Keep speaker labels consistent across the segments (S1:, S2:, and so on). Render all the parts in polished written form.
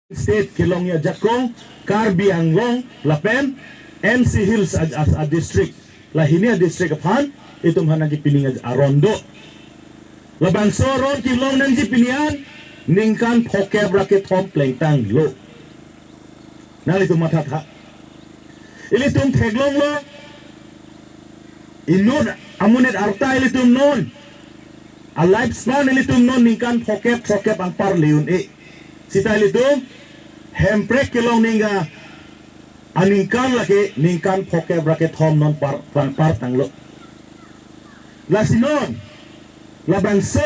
S1: State Kilongya Jakong, Karbi Anglong, Lapen, MC Hills as a district. Lahinia district of Han, itu mana dipiling Arondo. Labang soron Kilong nang dipilihan, ningkan poke bracket home playing tang lo. Nang itu matata. Ilitum teglong lo. Inod amunet arta ilitum non. A lifespan ilitum non ningkan poke ang parliun Sita ilitum hemprek Kilong ninga aningkan lagi ningkan poke bracket home non par tang lo. Lasinon labang so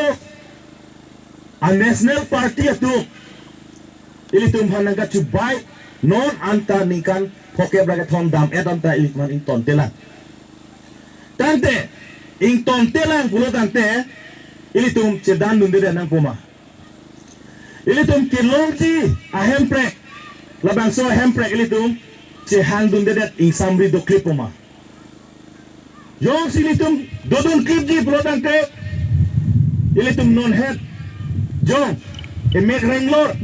S1: a national party itu ilitum hanangka cubai non anta ningkan poke bracket home dam etanta ilitman inton telan tante inton telan pulo tante ilitum cedan nundire nang puma ilitum Kilongji a hemprek labang so hemprek ilitum cehang dundedet ing samri do klipuma yong silitum dodun klipji pelotante ilitum non head jong emek renglor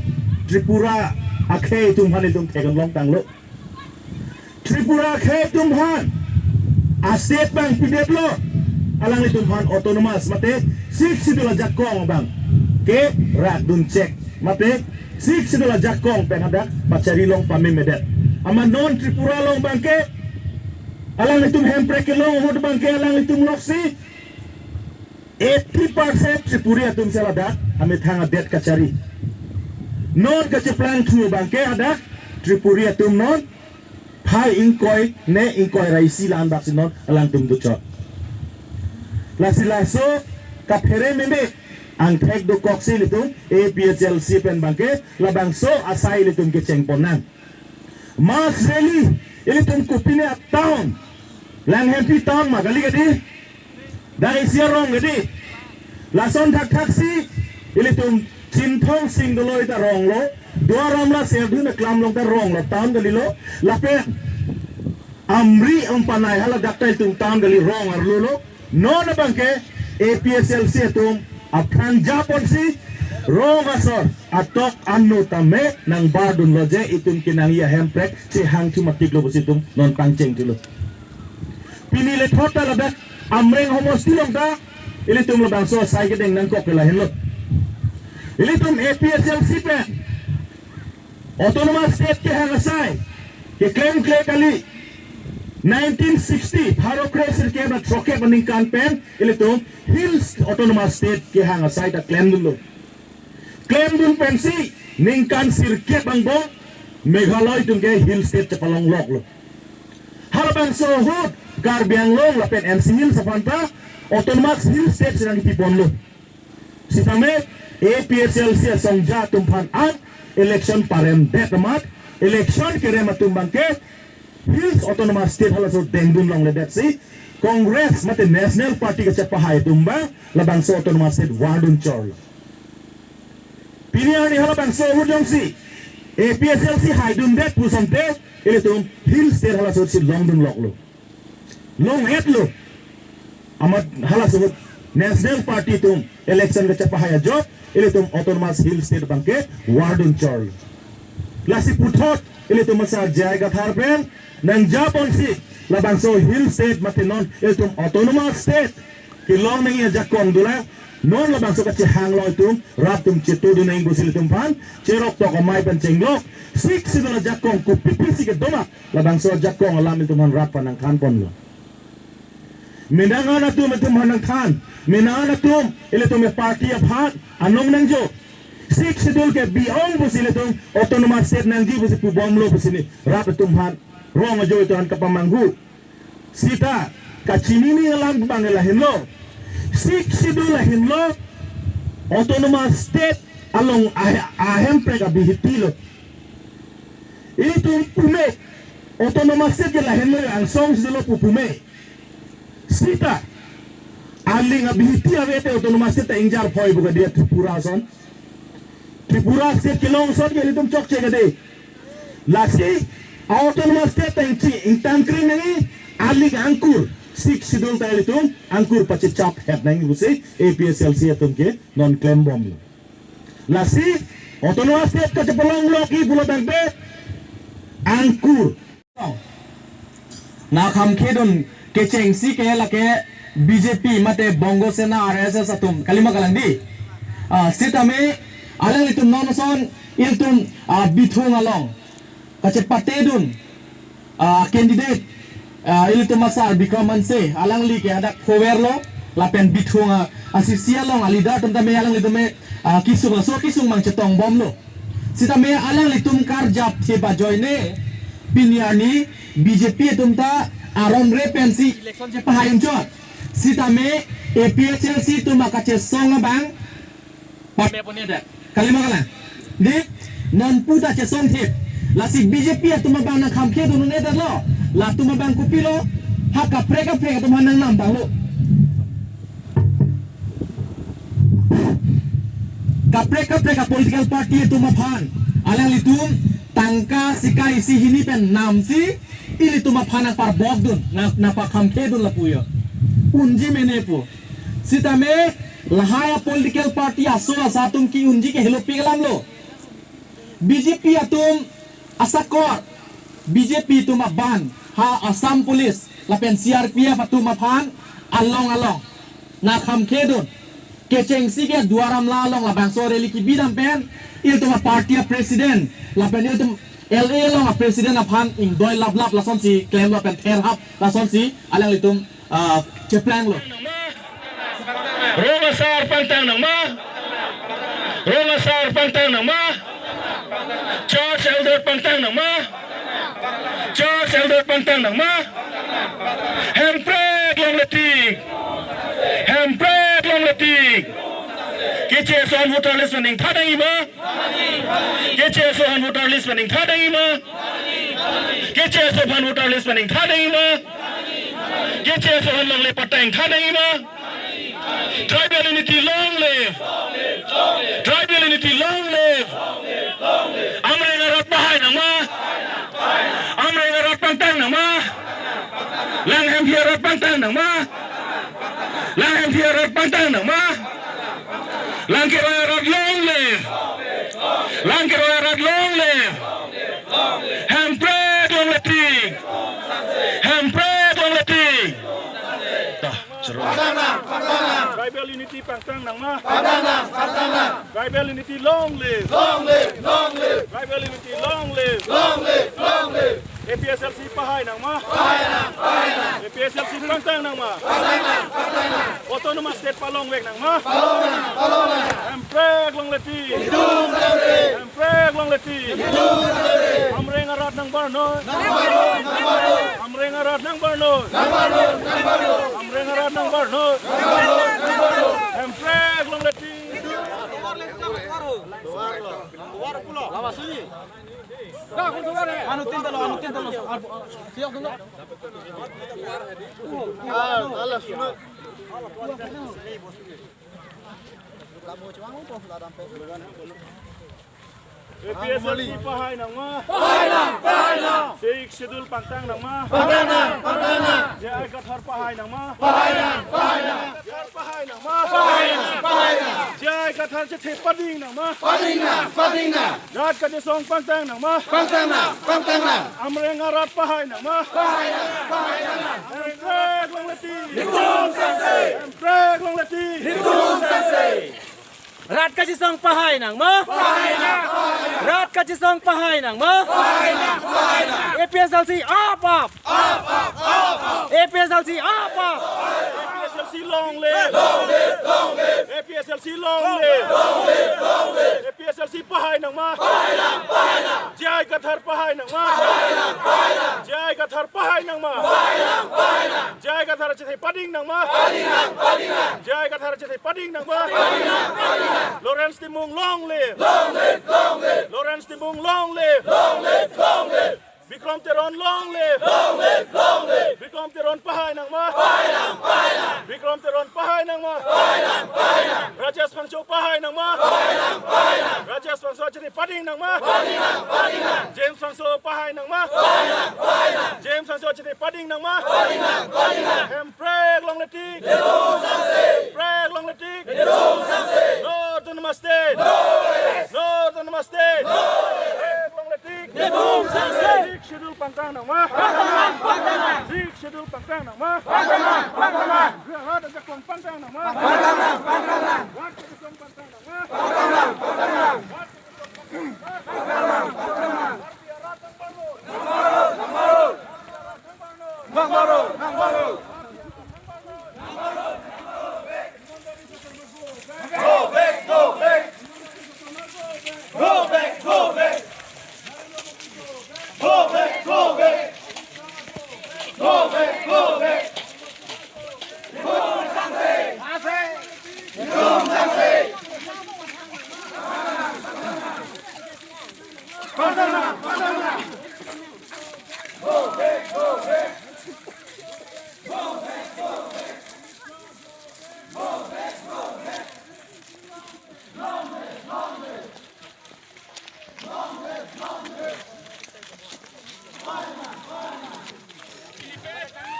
S1: Tripura akhe tumhan ilitum tegan long tanglo Tripura akhe tumhan aset bang pidet lo alang ilitum han autonomous mate sik sidula jakong bang ke rat dun cek mate sik sidula jakong penhadak pacari long pamemedet ama non Tripura long bangke alang itum hemprek long hod bangke alang itum loksi 80% Tripura tum seladak amit hang adet kacari non kaciplang tu bangke ada Tripura tum non pai ingkoi ne ingkoi raisi lan baksi non alang tum ducot lasilaso kaphere meme ang tek do koksi litum Aphlc pen bangke labang so asai litum ke cengponan Mas rally ilitum kupine at town lankhemphi town magali gadi dari siarong gadi lason thak taksi ilitum cintong sing dolo ita rong lo dua ramla serdu na klam long ta rong lo town gali lo lape amri ampanai hala dakta ilitum town gali rong arlo lo no na bangke Aphlc itum akan japon si rong asor atok anu tame nang bardun loje itum kinangya hemprek si hang cuma tiklo besitum non pancing dulu pinile thota labak amreng homos tilong ta ilitum labang so sai gedeng nang kok lahin lo ilitum Aphlc pe autonomous state ke hang asai ke claim kali 1960 Harokrasir ke na troke baning pen ilitum hills autonomous state ke hang asai ta claim dulu claim dun pensi ningkan sirket bangbong Meghalaya tungke hill state cepalong lok lo harapan sohut karbi Anglong lapen MC hill sapanta autonomous hill state sedang ditipon lo sitame Aphlc songja tumpan an election parem detamat election kere matumbang ke hills autonomous state halaso dendun long ledet si Congress mate national party ke cepahay tumba labang so autonomous state wadun chor pilihan ni halabang so hujong si Aphlc haidun det pusante ilitum hill state halaso si longdun loklo long et lo amat halaso national party tum election ke cepahaya job ilitum autonomous hill state bangke wadun chor lasi puthot ilitum masa jaiga tharpen nang japon si labang so hill state matinon ilitum autonomous state Kilong nang iya jakong dula non labang so kachi hang lo itum ratum chitu du nang busil itum pan cherok to ko mai pan chenglok sik sidona jakong ku pipisi ke doma labang so jakong alam itum han rap panang kan pon lo minangan atum itum hanang kan minangan atum ilitum e party of hat anong nang jo sik sidul ke biong busil itum autonomous state nang gi busil pu bom lo busini rap itum han rong ajo itu han kapamanghu sita kachinini alam bangelahin lo sik sidulahin lo autonomous state along ahemprek abihiti lo itu pume autonomous state lahin lo ang song sidulo pupume sita aling abihiti awete autonomous state ingjar phoy buka dia Tripura son Tripura state Kilong son ke litum chok chegade lasi autonomous state ingtangkring nani aling angkur sik sidul tayo itum angkur pachi chap head nang busi Aphlc atum ke non claim bomb lasi Otonomous state ka cepelong loki pulau tangpe angkur.
S2: Nakham kedun keceng si ke lake BJP mate Bongo Sena RSS atum kalima kalandi. Sitame alang itum nonoson iltum bithung along. Kace patedun candidate iltum masar bikamanse alang li ke ada coverlo lapen bithung asisia long alida tentame alang litume kisung la so kisung mang cetong bom lo. Sitame alang litum karjap seba joine Pinyani BJP atumta aron repensi election je pahayung jot. Sitame APHLC tu makace song bang pame punya dak. Kalima kala. Di non puta ce song tip. La si BJP atuma bang nak hamke tu ne dak lo. La tuma bang kupilo haka preka tu manang nam bang lo. Kapreka political party atuma phan. Alang litum tangka sikai si hini pen nam si ili tuma phanak par bok dun na pa khamke dun la puyo unji mene pu sitame lahaya political party aso asatum ki unji ke helo pigalam lo BJP atum asakor BJP tuma ban ha Assam police la pen CRPF atuma phan along na khamke dun keceng si ke duaram la long la bangso reli ki bidam pen il tuma party president la pen il tum LA long a president aphan ing doi lap la son si claim la pen ther hap la son si alang litum cheplang lo
S1: Roma sar pantang nang ma George Elder pantang nang ma Hemprek long letik Kiche sohan voter list maning thadang ima Kiche sohan voter list maning thadang ima Kiche sohan voter list maning thadang ima Kiche sohan long le patang thadang ima Tribal unity long live Tribal unity long live Amre ngarat pahay nang ma Amre ngarat pantang nang ma Lankhemphi arat pantang nang ma Lankhemphi arat pantang nang ma Langkir arat long live Langkir arat long live Hemprek long letik Hemprek long letik Tribal unity pantang nang ma Tribal unity long live Tribal unity long live APSLC pahay nang ma APSLC pantang nang ma Autonomous state palong wek nang ma Hemprek long letik Hemprek long letik Amre ngarat nang barnoy Amre ngarat nang barnoy Amre ngarat nang barnoy Hemprek long letik Lama sunyi Anu tintalo siok dulu alas sunut APSLC pahay nang ma Sik Sidul pantang nang ma Jai Kathar pahay nang ma Jai pahay nang ma Jai Kathar Chethe pading nang ma Jai Kathar Song pantang nang ma Amre ngarat pahay nang ma Hemprek long letik Hemprek long letik
S3: Rat kachisong pahay nang mo Rat kachisong pahay nang mo APSLC up APSLC up
S1: APSLC long live APSLC long live APSLC pahay nang ma Jai Kathar pahay nang ma Jai Kathar pahay nang ma Jai Kathar Chethe pading nang ma Jai Kathar Chethe pading nang ma Lawrence Timung long live Lawrence Timung long live Bikram Teron long live Bikram Teron pahay nang ma Bikram Teron pahay nang ma Rajas Pangcho pahay nang ma Rajas Pangcho Chethe pading nang ma James Pangcho pahay nang ma James Pangcho Chethe pading nang ma Hemprek long letik Hemprek long letik No autonomous state No autonomous
S3: Dedum sanse.
S4: Sixth schedule pangkang nang ma. Sixth schedule pangkang nang ma. Arat at jakong pangkang nang ma. Wat kisong pangkang nang ma.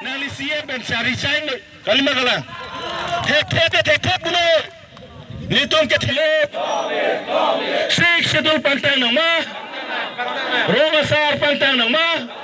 S1: Nalisiye ben syari chain kalima kala. Tek bulo. Nitum ke thile. Sik sedul pantang nama. Roga sar pantang nama.